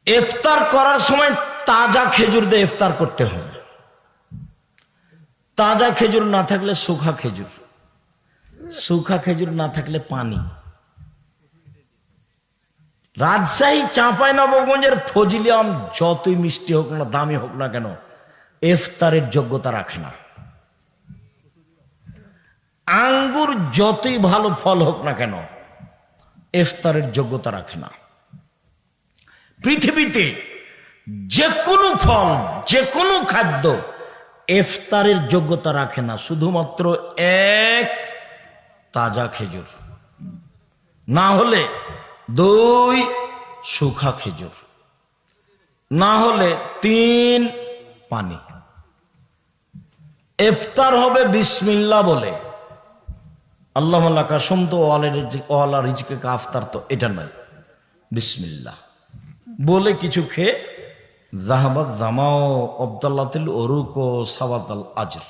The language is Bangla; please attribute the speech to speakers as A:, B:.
A: ইফতার করার সময় তাজা খেজুর দিয়ে ইফতার করতে হবে। তাজা খেজুর না থাকলে শুখা খেজুর, শুখা খেজুর না থাকলে পানি। রাজশাহী চাঁপাইনবাবগঞ্জের ফজলি আম যতই মিষ্টি হোক না, দামি হোক না কেন, ইফতারের যোগ্যতা রাখে না। আঙ্গুর যতই ভালো ফল হোক না কেন, ইফতারের যোগ্যতা রাখে না। পৃথিবীতে যে কোনো ফল, যে কোনো খাদ্য ইফতারের যোগ্যতা রাখে না, শুধুমাত্র এক তাজা খেজুর, না হলে দুই শুখা খেজুর, না হলে তিন পানি। ইফতার হবে বিসমিল্লাহ বলে, আল্লাহুম্মা কাসম তো ওয়ালা রিজকে কা আফতার, তো এটা নয়, বিসমিল্লাহ বলে কিছু খেয়ে জাহাবাত জামাও আব্দাল্লাতিল ওরুক ও সাবাতাল আজর।